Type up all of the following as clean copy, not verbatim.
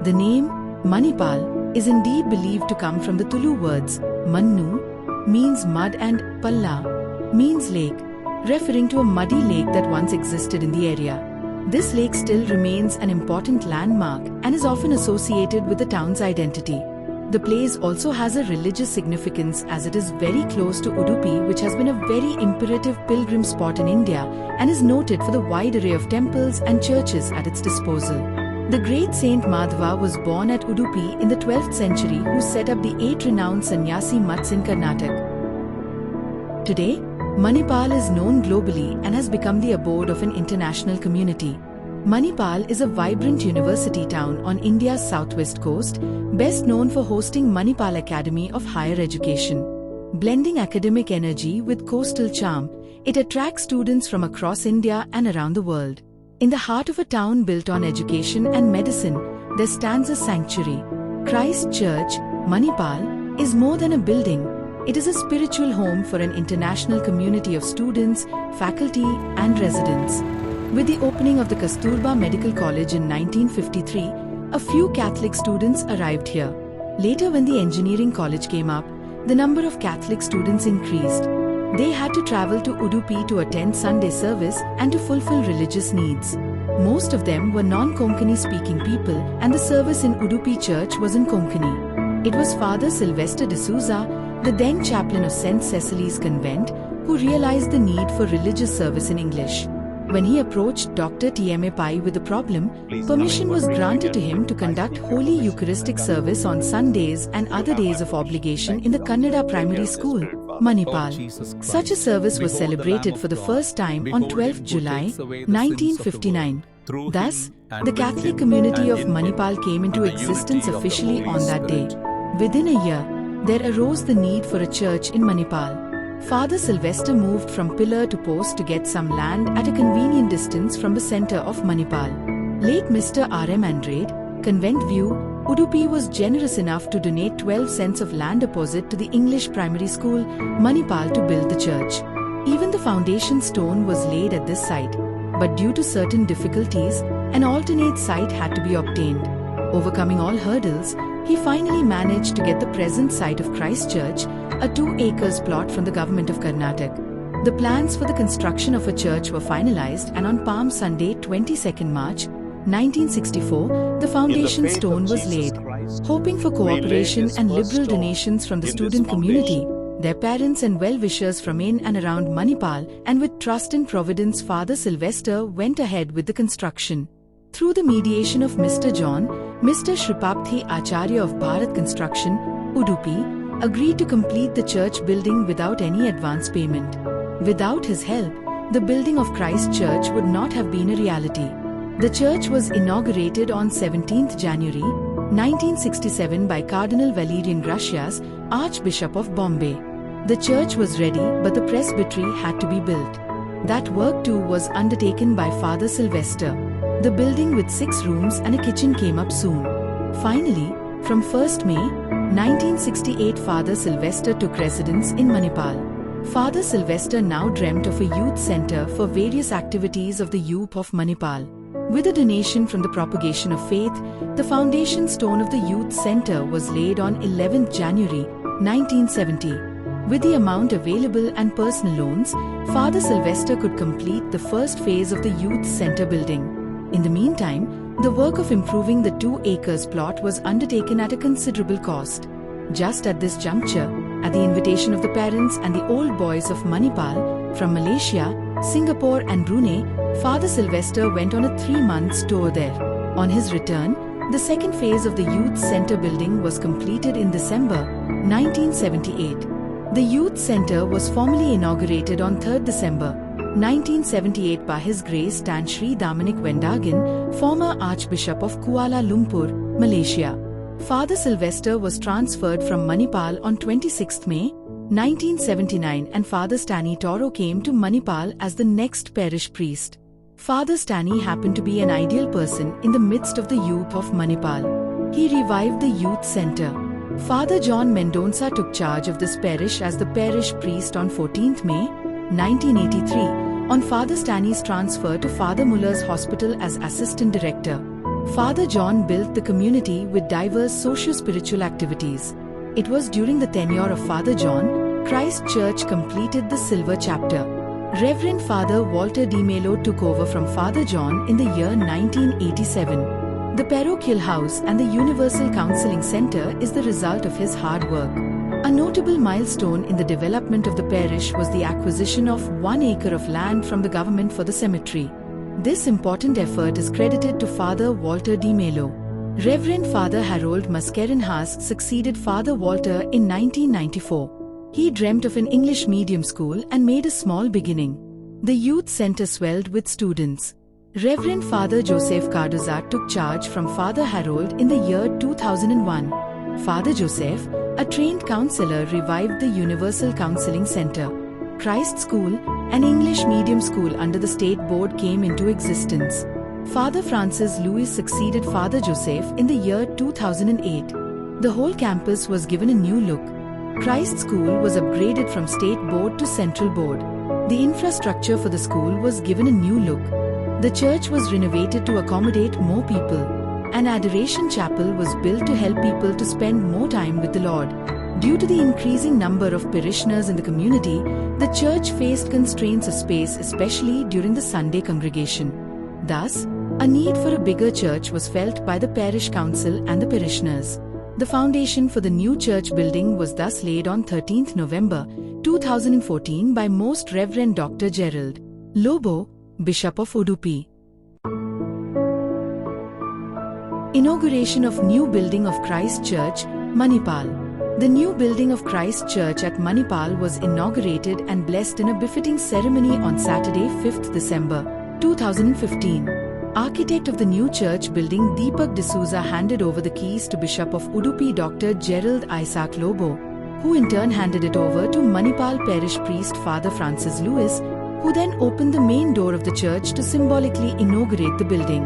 The name Manipal is indeed believed to come from the Tulu words Mannu means mud and Palla means lake, referring to a muddy lake that once existed in the area. This lake still remains an important landmark and is often associated with the town's identity. The place also has a religious significance as it is very close to Udupi, which has been a very imperative pilgrim spot in India and is noted for the wide array of temples and churches at its disposal. The great Saint Madhava was born at Udupi in the 12th century, who set up the 8 renowned sannyasi mutts in Karnataka. Today, Manipal is known globally and has become the abode of an international community. Manipal is a vibrant university town on India's southwest coast, best known for hosting Manipal Academy of Higher Education. Blending academic energy with coastal charm, it attracts students from across India and around the world. In the heart of a town built on education and medicine, there stands a sanctuary. Christ Church Manipal is more than a building. It is a spiritual home for an international community of students, faculty, and residents. With the opening of the Kasturba Medical College in 1953, a few Catholic students arrived here. Later, when the engineering college came up, the number of Catholic students increased. They had to travel to Udupi to attend Sunday service and to fulfill religious needs. Most of them were non-Konkani speaking people, and the service in Udupi church was in Konkani. It was Father Sylvester D'Souza, the then chaplain of St. Cecily's Convent, who realized the need for religious service in English. When he approached Dr. T.M.A. Pai with a problem, permission was granted to him to conduct Holy Eucharistic service on Sundays and other days of obligation in the Kannada primary school, Manipal. Such a service was celebrated for the first time on 12th July, 1959. Thus, the Catholic community of Manipal came into existence officially on that day. Within a year, there arose the need for a church in Manipal. Father Sylvester moved from pillar to post to get some land at a convenient distance from the center of Manipal. Late Mr. R.M. Andrade, Convent View, Udupi was generous enough to donate 12 cents of land opposite to the English primary school, Manipal, to build the church. Even the foundation stone was laid at this site, but due to certain difficulties, an alternate site had to be obtained. Overcoming all hurdles, he finally managed to get the present site of Christ Church, a 2 acres plot from the government of Karnataka. The plans for the construction of a church were finalized, and on Palm Sunday, 22nd March, 1964, the foundation stone was laid. Hoping for cooperation and liberal donations from the student community, their parents and well-wishers from in and around Manipal, and with trust in Providence, Father Sylvester went ahead with the construction. Through the mediation of Mr. Shripapthi Acharya of Bharat Construction, Udupi, agreed to complete the church building without any advance payment. Without his help, the building of Christ Church would not have been a reality. The church was inaugurated on 17th January, 1967 by Cardinal Valerian Gracias, Archbishop of Bombay. The church was ready, but the presbytery had to be built. That work too was undertaken by Father Sylvester. The building with 6 rooms and a kitchen came up soon. Finally, from 1st May, 1968, Father Sylvester took residence in Manipal. Father Sylvester now dreamt of a youth center for various activities of the youth of Manipal. With a donation from the Propagation of Faith, the foundation stone of the youth center was laid on 11th January, 1970. With the amount available and personal loans, Father Sylvester could complete the first phase of the youth center building. In the meantime, the work of improving the 2 acres plot was undertaken at a considerable cost. Just at this juncture, at the invitation of the parents and the old boys of Manipal, from Malaysia, Singapore and Brunei, Father Sylvester went on a 3-month tour there. On his return, the second phase of the youth center building was completed in December 1978. The youth center was formally inaugurated on 3rd December 1978 by His Grace Tan Sri Dominic Wendagan, former Archbishop of Kuala Lumpur, Malaysia. Father Sylvester was transferred from Manipal on 26th May, 1979, and Father Stanley Toro came to Manipal as the next parish priest. Father Stanley happened to be an ideal person in the midst of the youth of Manipal. He revived the youth center. Father John Mendonça took charge of this parish as the parish priest on 14th May, 1983, on Father Stanley's transfer to Father Muller's Hospital as Assistant Director. Father John built the community with diverse socio-spiritual activities. It was during the tenure of Father John, Christ Church completed the silver chapter. Reverend Father Walter Di Mello took over from Father John in the year 1987. The parochial house and the Universal Counseling Center is the result of his hard work. A notable milestone in the development of the parish was the acquisition of 1 acre of land from the government for the cemetery. This important effort is credited to Father Walter Di Mello. Reverend Father Harold Mascarenhas succeeded Father Walter in 1994. He dreamt of an English medium school and made a small beginning. The youth center swelled with students. Reverend Father Joseph Cardoza took charge from Father Harold in the year 2001. Father Joseph, a trained counselor, revived the Universal Counseling Center. Christ School, an English medium school under the state board, came into existence. Father Francis Lewis succeeded Father Joseph in the year 2008. The whole campus was given a new look. Christ School was upgraded from state board to central board. The infrastructure for the school was given a new look. The church was renovated to accommodate more people. An adoration chapel was built to help people to spend more time with the Lord. Due to the increasing number of parishioners in the community, the church faced constraints of space, especially during the Sunday congregation. Thus, a need for a bigger church was felt by the parish council and the parishioners. The foundation for the new church building was thus laid on 13th November 2014 by Most Reverend Dr. Gerald Lobo, Bishop of Udupi. Inauguration of new building of Christ Church, Manipal. The new building of Christ Church at Manipal was inaugurated and blessed in a befitting ceremony on Saturday, 5th December 2015. Architect of the new church building Deepak D'Souza handed over the keys to Bishop of Udupi Dr. Gerald Isaac Lobo, who in turn handed it over to Manipal parish priest Father Francis Lewis, who then opened the main door of the church to symbolically inaugurate the building.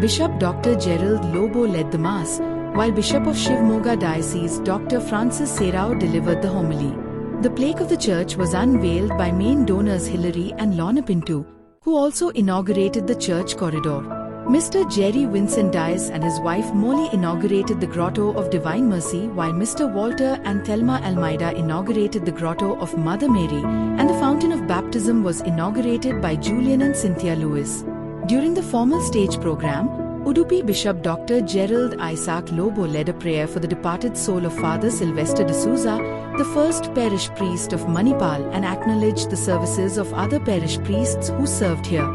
Bishop Dr. Gerald Lobo led the Mass, while Bishop of Shivamogga Diocese Dr. Francis Serrao delivered the homily. The plaque of the church was unveiled by main donors Hilary and Lorna Pinto, who also inaugurated the church corridor. Mr. Jerry Vincent Dias and his wife Molly inaugurated the Grotto of Divine Mercy, while Mr. Walter and Thelma Almeida inaugurated the Grotto of Mother Mary, and the Fountain of Baptism was inaugurated by Julian and Cynthia Lewis. During the formal stage program, Udupi Bishop Dr. Gerald Isaac Lobo led a prayer for the departed soul of Father Sylvester D'Souza, the first parish priest of Manipal, and acknowledged the services of other parish priests who served here.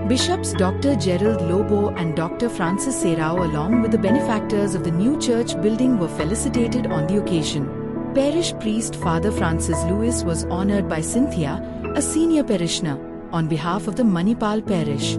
Bishops Dr. Gerald Lobo and Dr. Francis Serrao, along with the benefactors of the new church building, were felicitated on the occasion. Parish priest Father Francis Lewis was honored by Cynthia, a senior parishioner, on behalf of the Manipal parish.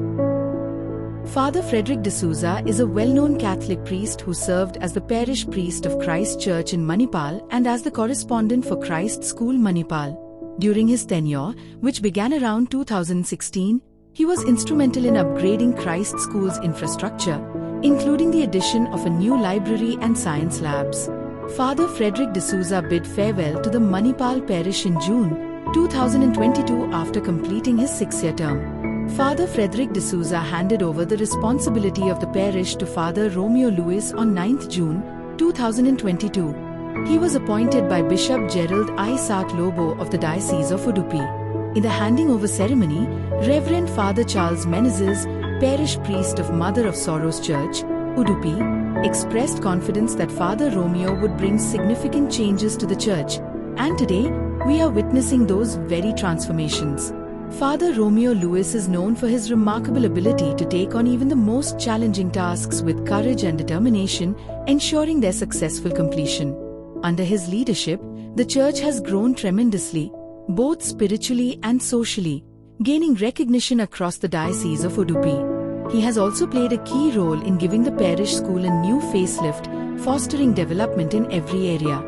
Father Frederick D'Souza is a well-known Catholic priest who served as the parish priest of Christ Church in Manipal and as the correspondent for Christ School Manipal. During his tenure, which began around 2016, he was instrumental in upgrading Christ School's infrastructure, including the addition of a new library and science labs. Father Frederick D'Souza bid farewell to the Manipal parish in June 2022 after completing his 6-year term. Father Frederick D'Souza handed over the responsibility of the parish to Father Romeo Lewis on 9th June 2022. He was appointed by Bishop Gerald Isaac Lobo of the Diocese of Udupi. In the handing over ceremony, Reverend Father Charles Menezes, parish priest of Mother of Sorrows Church, Udupi, expressed confidence that Father Romeo would bring significant changes to the church, and today, we are witnessing those very transformations. Father Romeo Lewis is known for his remarkable ability to take on even the most challenging tasks with courage and determination, ensuring their successful completion. Under his leadership, the church has grown tremendously, both spiritually and socially, gaining recognition across the Diocese of Udupi. He has also played a key role in giving the parish school a new facelift, fostering development in every area.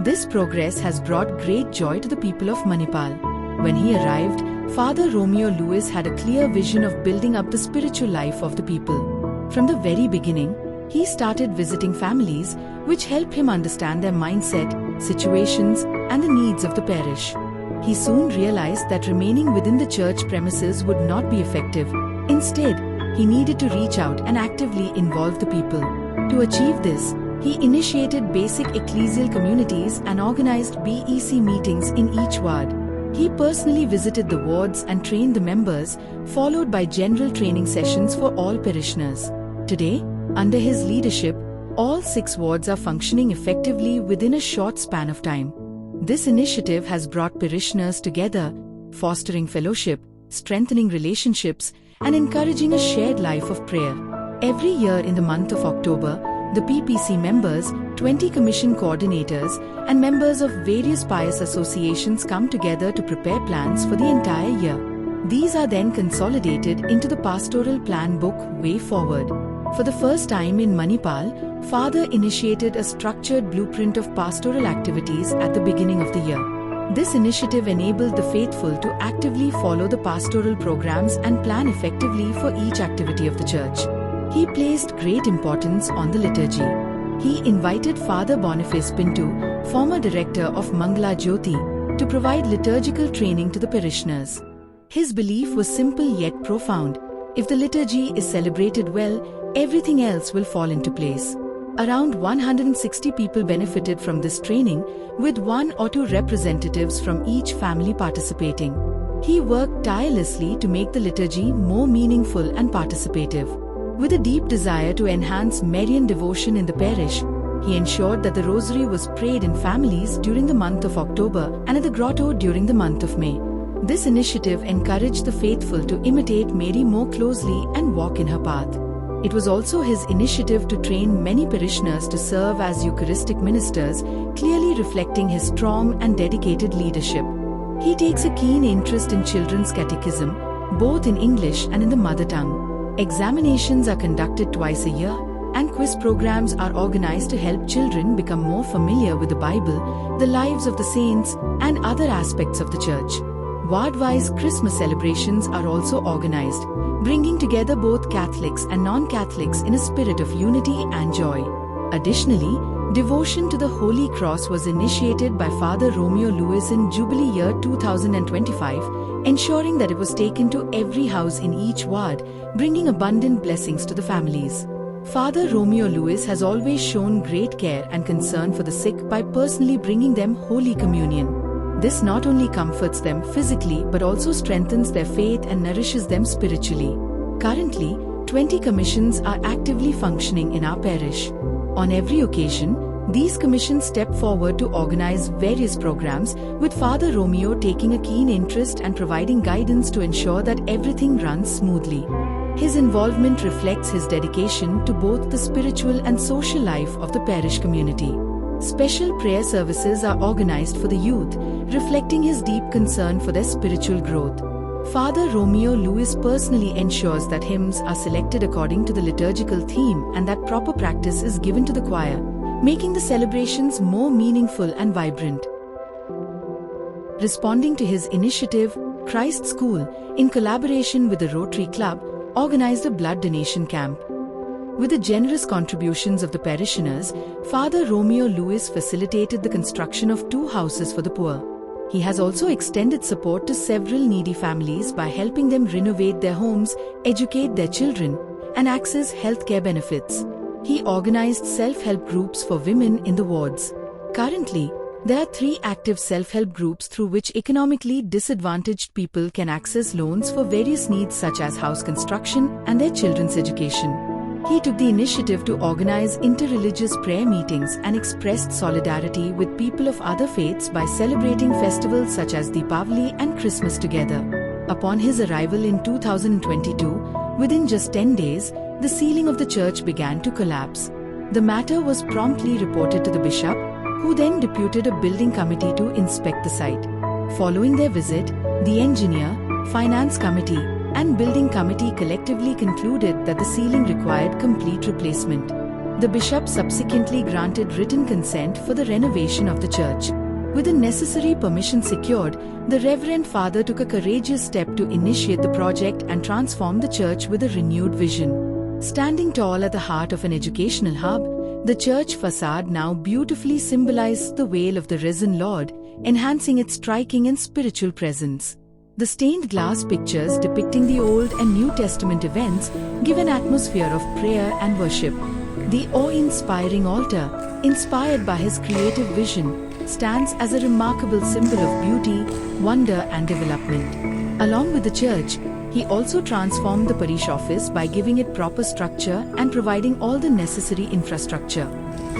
This progress has brought great joy to the people of Manipal. When he arrived, Father Romeo Lewis had a clear vision of building up the spiritual life of the people. From the very beginning, he started visiting families, which helped him understand their mindset, situations, and the needs of the parish. He soon realized that remaining within the church premises would not be effective. Instead, he needed to reach out and actively involve the people. To achieve this, he initiated basic ecclesial communities and organized BEC meetings in each ward. He personally visited the wards and trained the members, followed by general training sessions for all parishioners. Today, under his leadership, all 6 wards are functioning effectively within a short span of time. This initiative has brought parishioners together, fostering fellowship, strengthening relationships, and encouraging a shared life of prayer. Every year in the month of October, the PPC members, 20 commission coordinators, and members of various pious associations come together to prepare plans for the entire year. These are then consolidated into the pastoral plan book Way Forward. For the first time in Manipal, Father initiated a structured blueprint of pastoral activities at the beginning of the year. This initiative enabled the faithful to actively follow the pastoral programs and plan effectively for each activity of the church. He placed great importance on the liturgy. He invited Father Boniface Pinto, former director of Mangala Jyoti, to provide liturgical training to the parishioners. His belief was simple yet profound. If the liturgy is celebrated well, everything else will fall into place. Around 160 people benefited from this training, with 1 or 2 representatives from each family participating. He worked tirelessly to make the liturgy more meaningful and participative. With a deep desire to enhance Marian devotion in the parish, he ensured that the rosary was prayed in families during the month of October and at the grotto during the month of May. This initiative encouraged the faithful to imitate Mary more closely and walk in her path. It was also his initiative to train many parishioners to serve as Eucharistic ministers, clearly reflecting his strong and dedicated leadership. He takes a keen interest in children's catechism, both in English and in the mother tongue. Examinations are conducted twice a year, and quiz programs are organized to help children become more familiar with the Bible, the lives of the saints, and other aspects of the church. Ward-wise Christmas celebrations are also organized, bringing together both Catholics and non-Catholics in a spirit of unity and joy. Additionally, devotion to the Holy Cross was initiated by Father Romeo Lewis in Jubilee year 2025, ensuring that it was taken to every house in each ward, bringing abundant blessings to the families. Father Romeo Lewis has always shown great care and concern for the sick by personally bringing them Holy Communion. This not only comforts them physically but also strengthens their faith and nourishes them spiritually. Currently, 20 commissions are actively functioning in our parish. On every occasion, these commissions step forward to organize various programs, with Father Romeo taking a keen interest and providing guidance to ensure that everything runs smoothly. His involvement reflects his dedication to both the spiritual and social life of the parish community. Special prayer services are organized for the youth, reflecting his deep concern for their spiritual growth. Father Romeo Lewis personally ensures that hymns are selected according to the liturgical theme and that proper practice is given to the choir, making the celebrations more meaningful and vibrant. Responding to his initiative, Christ School, in collaboration with the Rotary Club, organized a blood donation camp. With the generous contributions of the parishioners, Father Romeo Lewis facilitated the construction of 2 houses for the poor. He has also extended support to several needy families by helping them renovate their homes, educate their children, and access healthcare benefits. He organized self-help groups for women in the wards. Currently, there are 3 active self-help groups through which economically disadvantaged people can access loans for various needs such as house construction and their children's education. He took the initiative to organize inter-religious prayer meetings and expressed solidarity with people of other faiths by celebrating festivals such as Deepavali and Christmas together. Upon his arrival in 2022, within just 10 days, the ceiling of the church began to collapse. The matter was promptly reported to the bishop, who then deputed a building committee to inspect the site. Following their visit, the engineer, finance committee, and building committee collectively concluded that the ceiling required complete replacement. The bishop subsequently granted written consent for the renovation of the church. With the necessary permission secured, the Reverend Father took a courageous step to initiate the project and transform the church with a renewed vision. Standing tall at the heart of an educational hub, the church facade now beautifully symbolizes the veil of the risen Lord, enhancing its striking and spiritual presence. The stained glass pictures depicting the Old and New Testament events give an atmosphere of prayer and worship. The awe-inspiring altar, inspired by his creative vision, stands as a remarkable symbol of beauty, wonder and development. Along with the church, he also transformed the parish office by giving it proper structure and providing all the necessary infrastructure.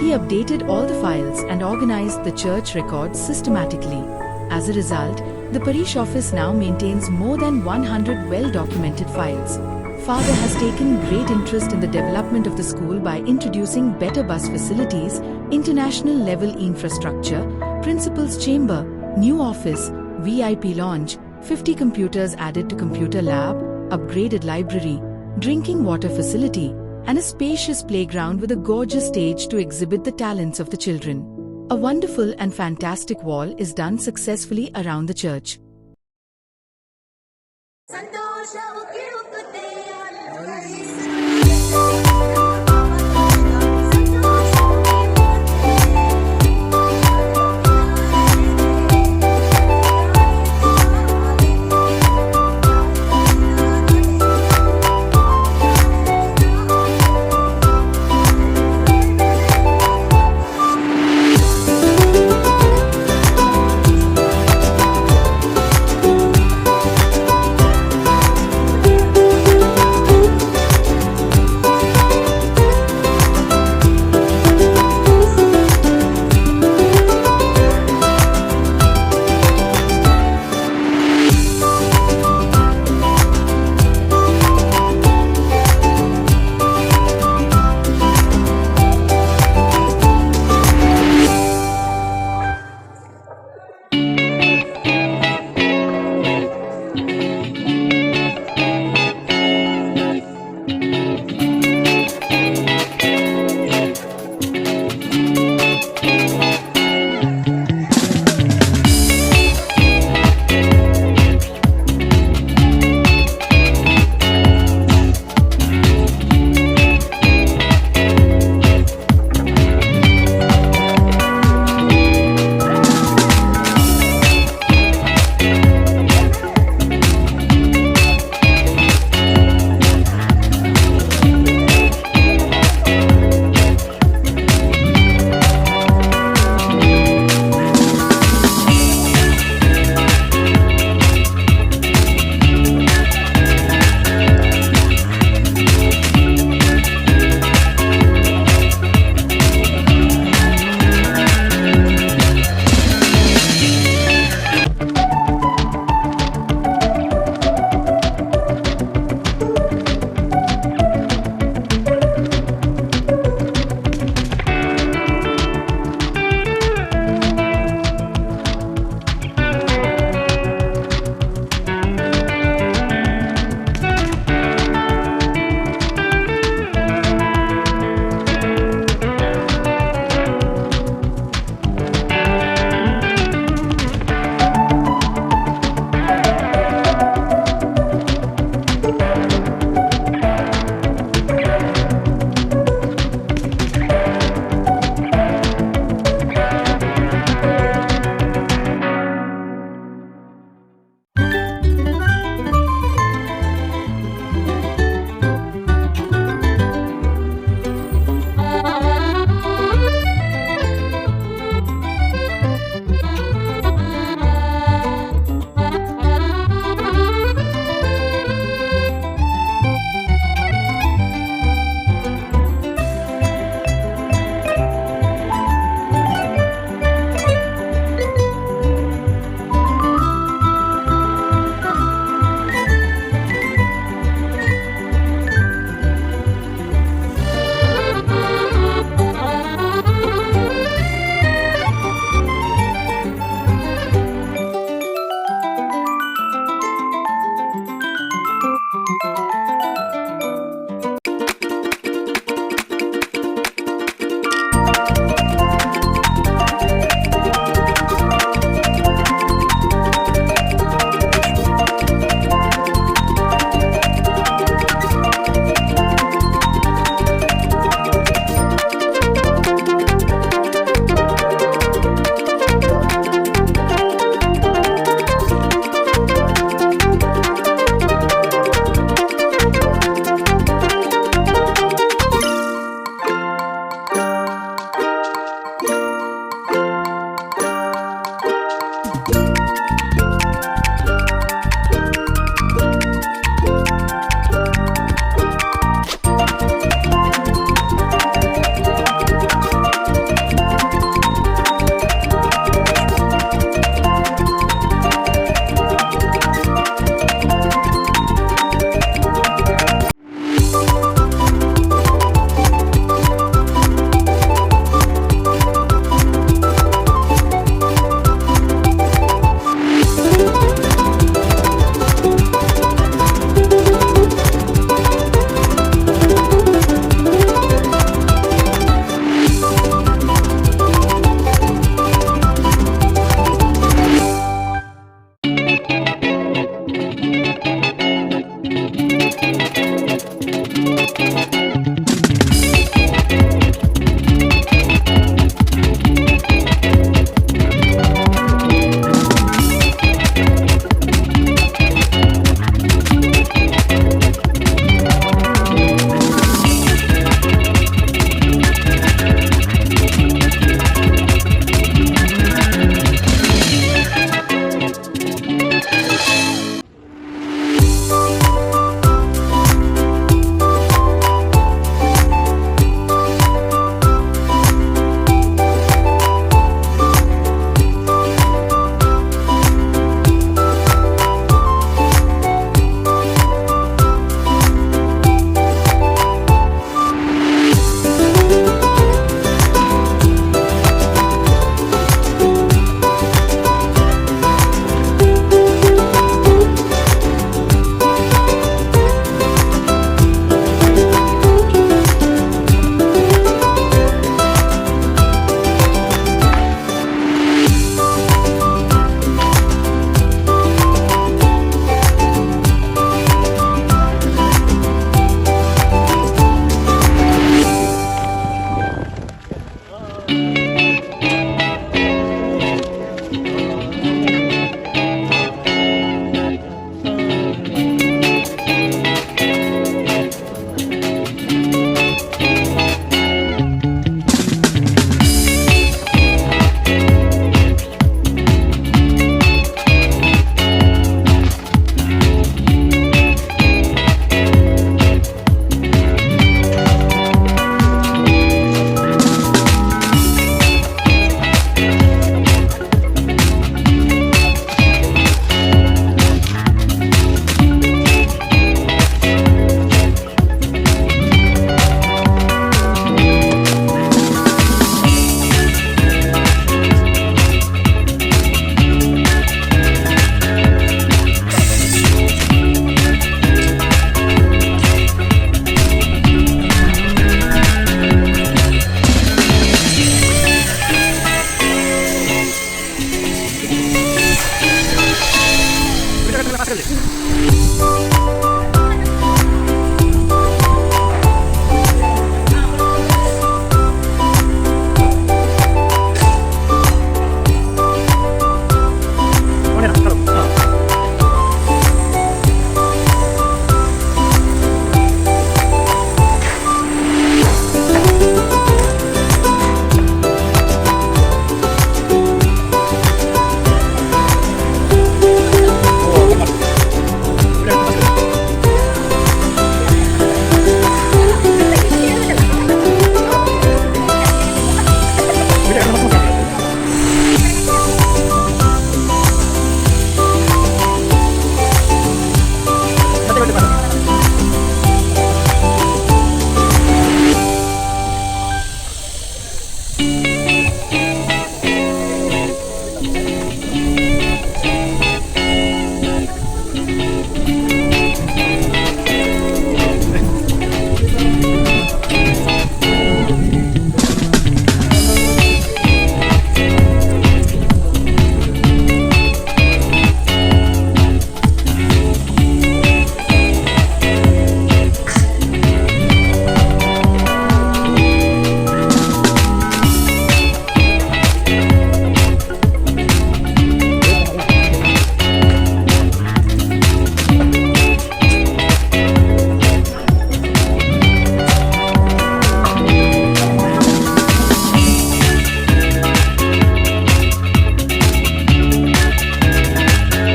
He updated all the files and organized the church records systematically. As a result, the parish office now maintains more than 100 well-documented files. Father has taken great interest in the development of the school by introducing better bus facilities, international-level infrastructure, principal's chamber, new office, VIP lounge, 50 computers added to computer lab, upgraded library, drinking water facility, and a spacious playground with a gorgeous stage to exhibit the talents of the children. A wonderful and fantastic wall is done successfully around the church.